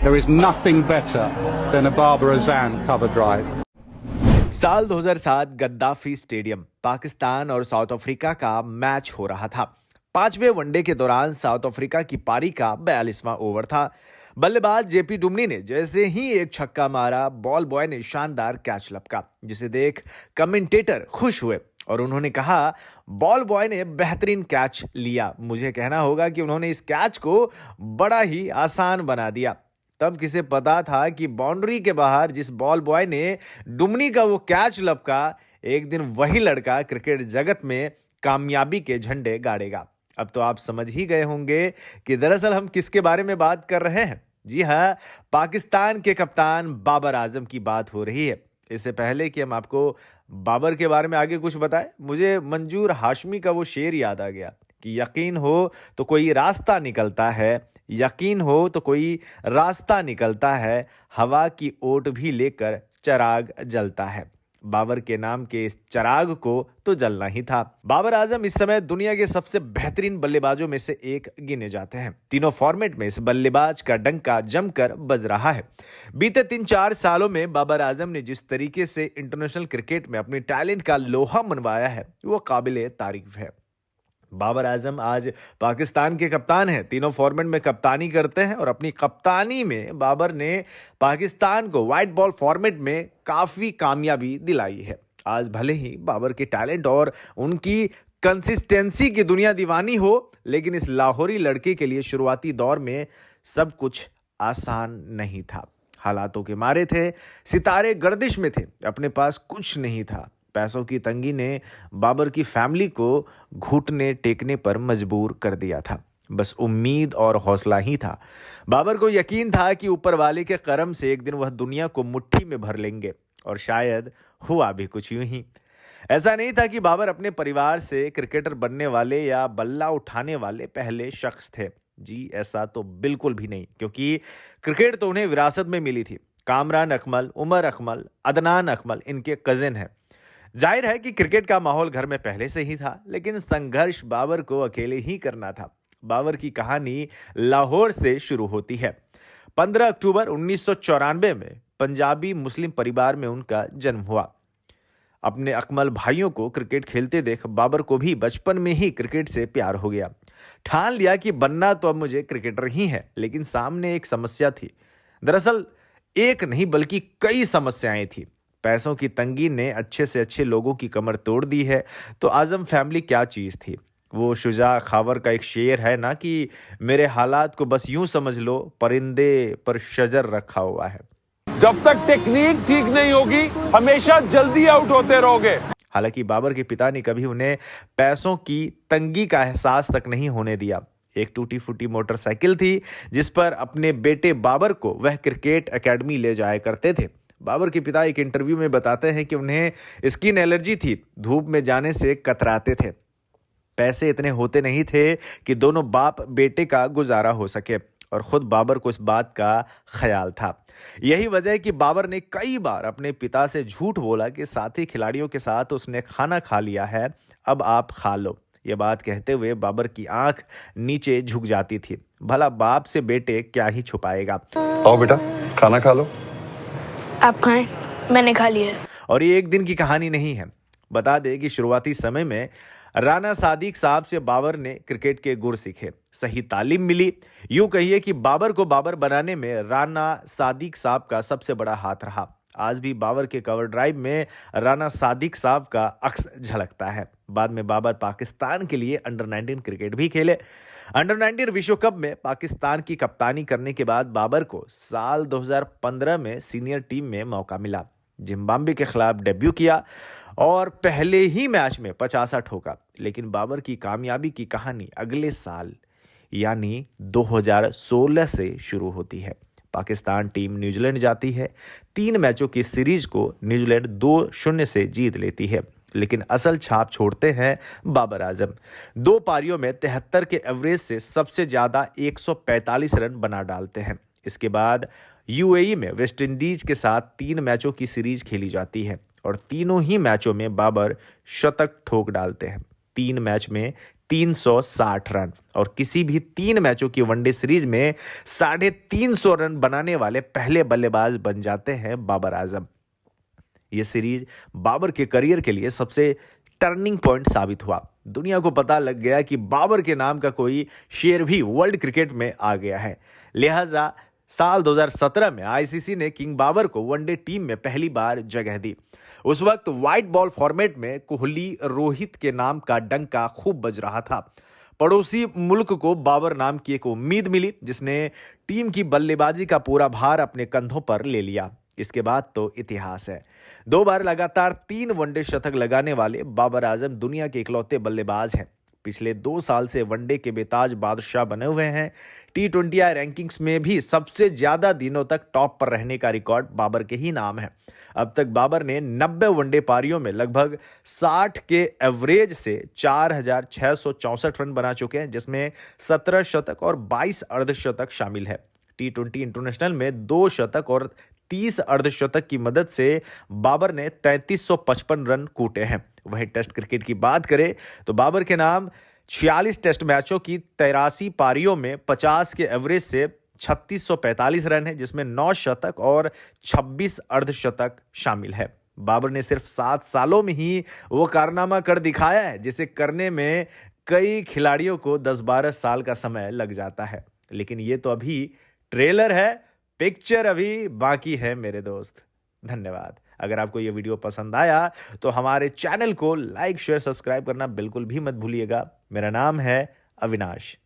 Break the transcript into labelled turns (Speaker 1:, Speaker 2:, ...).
Speaker 1: There is nothing better than a Barbara Azam cover drive.
Speaker 2: साल 2007 Gaddafi stadium, Pakistan और south Africa का match हो रहा था। 5वें वनडे के दौरान साउथ अफ्रीका की पारी का 42वां ओवर था। बल्लेबाज जेपी डुमनी ने जैसे ही एक छक्का मारा, बॉल बॉय ने शानदार कैच लपका, जिसे देख कमेंटेटर खुश हुए और उन्होंने कहा, बॉल बॉय ने बेहतरीन कैच लिया। मुझे कहना होगा कि उन्होंने इस कैच को बड़ा ही आसान बना दिया। तब किसे पता था कि बाउंड्री के बाहर जिस बॉल बॉय ने डुमनी का वो कैच लपका, एक दिन वही लड़का क्रिकेट जगत में कामयाबी के झंडे गाड़ेगा। अब तो आप समझ ही गए होंगे कि दरअसल हम किसके बारे में बात कर रहे हैं। जी हाँ, पाकिस्तान के कप्तान बाबर आजम की बात हो रही है। इससे पहले कि हम आपको बाबर के बारे में आगे कुछ बताएं, मुझे मंजूर हाशमी का वो शेर याद आ गया कि यकीन हो तो कोई रास्ता निकलता है, यकीन हो तो कोई रास्ता निकलता है, हवा की ओट भी लेकर चिराग जलता है। बाबर के नाम के इस चिराग को तो जलना ही था। बाबर आजम इस समय दुनिया के सबसे बेहतरीन बल्लेबाजों में से एक गिने जाते हैं। तीनों फॉर्मेट में इस बल्लेबाज का डंका जमकर बज रहा है। बीते 3-4 सालों में बाबर आजम ने जिस तरीके से इंटरनेशनल क्रिकेट में अपने टैलेंट का लोहा मनवाया है, वो काबिले तारीफ है। बाबर आजम आज पाकिस्तान के कप्तान हैं, तीनों फॉर्मेट में कप्तानी करते हैं और अपनी कप्तानी में बाबर ने पाकिस्तान को वाइट बॉल फॉर्मेट में काफ़ी कामयाबी दिलाई है। आज भले ही बाबर के टैलेंट और उनकी कंसिस्टेंसी की दुनिया दीवानी हो, लेकिन इस लाहौरी लड़के के लिए शुरुआती दौर में सब कुछ आसान नहीं था। हालातों के मारे थे, सितारे गर्दिश में थे, अपने पास कुछ नहीं था। पैसों की तंगी ने बाबर की फैमिली को घुटने टेकने पर मजबूर कर दिया था। बस उम्मीद और हौसला ही था। बाबर को यकीन था कि ऊपर वाले के करम से एक दिन वह दुनिया को मुट्ठी में भर लेंगे, और शायद हुआ भी कुछ यूं ही। ऐसा नहीं था कि बाबर अपने परिवार से क्रिकेटर बनने वाले या बल्ला उठाने वाले पहले शख्स थे। जी ऐसा तो बिल्कुल भी नहीं, क्योंकि क्रिकेट तो उन्हें विरासत में मिली थी। कामरान अकमल, उमर अकमल, अदनान अकमल इनके कजिन हैं। जाहिर है कि क्रिकेट का माहौल घर में पहले से ही था, लेकिन संघर्ष बाबर को अकेले ही करना था। बाबर की कहानी लाहौर से शुरू होती है। 15 अक्टूबर 1994 में पंजाबी मुस्लिम परिवार में उनका जन्म हुआ। अपने अकमल भाइयों को क्रिकेट खेलते देख बाबर को भी बचपन में ही क्रिकेट से प्यार हो गया। ठान लिया कि बनना तो अब मुझे क्रिकेटर ही है, लेकिन सामने एक समस्या थी। दरअसल एक नहीं बल्कि कई समस्याएं थी। पैसों की तंगी ने अच्छे से अच्छे लोगों की कमर तोड़ दी है। तो आजम फैमिली क्या चीज़ थी? वो शुजा खावर का एक शेर है ना कि मेरे हालात को बस यूं समझ लो, परिंदे पर शजर रखा हुआ है।
Speaker 3: जब तक टेक्निक ठीक नहीं होगी, हमेशा जल्दी आउट होते रहोगे।
Speaker 2: हालांकि बाबर के पिता ने कभी उन्हें पैसों की तंगी का एहसास तक नहीं होने दिया। एक टूटी फूटी मोटरसाइकिल थी जिस पर अपने बेटे बाबर को वह क्रिकेट एकेडमी ले जाया करते थे। बाबर के पिता एक इंटरव्यू में बताते हैं कि उन्हें स्किन एलर्जी थी, धूप में जाने से कतराते थे। पैसे इतने होते नहीं थे कि दोनों बाप बेटे का गुजारा हो सके, और खुद बाबर को इस बात का ख्याल था। यही वजह है कि बाबर ने कई बार अपने पिता से झूठ बोला कि साथी खिलाड़ियों के साथ उसने खाना खा लिया है, अब आप खा लो। ये बात कहते हुए बाबर की आंख नीचे झुक जाती थी। भला बाप से बेटे क्या ही छुपाएगा।
Speaker 4: आओ बेटा, खाना खा लो।
Speaker 5: आप खाएं, मैंने खा लिया।
Speaker 2: और ये एक दिन की कहानी नहीं है। बता दें कि शुरुआती समय में राना सादिक साहब से बाबर ने क्रिकेट के गुर सीखे, सही तालीम मिली। यूं कहिए कि बाबर को बाबर बनाने में राना सादिक साहब का सबसे बड़ा हाथ रहा। आज भी बाबर के कवर ड्राइव में राना सादिक साहब का अक्स झलकता है। बाद में बाबर पाकिस्तान के लिए अंडर-19 क्रिकेट भी खेले। अंडर-19 विश्व कप में पाकिस्तान की कप्तानी करने के बाद बाबर को साल 2015 में सीनियर टीम में मौका मिला। जिम्बाब्वे के खिलाफ डेब्यू किया और पहले ही मैच में 50 ठोका। लेकिन बाबर की कामयाबी की कहानी अगले साल यानी 2016 से शुरू होती है। पाकिस्तान टीम न्यूजीलैंड जाती है। 3 मैचों की सीरीज को न्यूजीलैंड 2-0 से जीत लेती है। लेकिन असल छाप छोड़ते हैं बाबर आजम। 2 पारियों में 73 के एवरेज से सबसे ज्यादा 145 रन बना डालते हैं। इसके बाद यूएई में वेस्ट इंडीज के साथ 3 मैचों की सीरीज खेली जाती है और तीनों ही मैचों में बाबर शतक ठोक डालते हैं। 3 मैच में 360 रन और किसी भी 3 मैचों की वनडे सीरीज में 350 रन बनाने वाले पहले बल्लेबाज बन जाते हैं बाबर आजम। यह सीरीज बाबर के करियर के लिए सबसे टर्निंग पॉइंट साबित हुआ। दुनिया को पता लग गया कि बाबर के नाम का कोई शेर भी वर्ल्ड क्रिकेट में आ गया है। लिहाजा साल 2017 में आईसीसी ने किंग बाबर को वनडे टीम में पहली बार जगह दी। उस वक्त व्हाइट बॉल फॉर्मेट में कोहली रोहित के नाम का डंका खूब बज रहा था। पड़ोसी मुल्क को बाबर नाम की एक उम्मीद मिली जिसने टीम की बल्लेबाजी का पूरा भार अपने कंधों पर ले लिया। इसके बाद तो इतिहास है। 2 बार लगातार 3 वनडे शतक लगाने वाले बाबर आजम दुनिया के इकलौते बल्लेबाज हैं। पिछले 2 साल से वनडे के बेताज बादशाह बने हुए हैं। T20 रैंकिंग्स में भी सबसे ज्यादा दिनों तक टॉप पर रहने का रिकॉर्ड बाबर के ही नाम है। अब तक बाबर ने 90 वनडे पारियों में लगभग 60 के एवरेज से 4664 रन बना चुके हैं, जिसमें 17 शतक और 22 अर्धशतक शामिल है। T20 इंटरनेशनल में 2 शतक और 30 अर्धशतक की मदद से बाबर ने 3355 रन कूटे हैं। वहीं टेस्ट क्रिकेट की बात करें तो बाबर के नाम 46 टेस्ट मैचों की 83 पारियों में 50 के एवरेज से 3645 रन है, जिसमें 9 शतक और 26 अर्धशतक शामिल है। बाबर ने सिर्फ 7 सालों में ही वो कारनामा कर दिखाया है जिसे करने में कई खिलाड़ियों को 10-12 साल का समय लग जाता है। लेकिन ये तो अभी ट्रेलर है, पिक्चर अभी बाकी है मेरे दोस्त। धन्यवाद। अगर आपको ये वीडियो पसंद आया तो हमारे चैनल को लाइक शेयर सब्सक्राइब करना बिल्कुल भी मत भूलिएगा। मेरा नाम है अविनाश।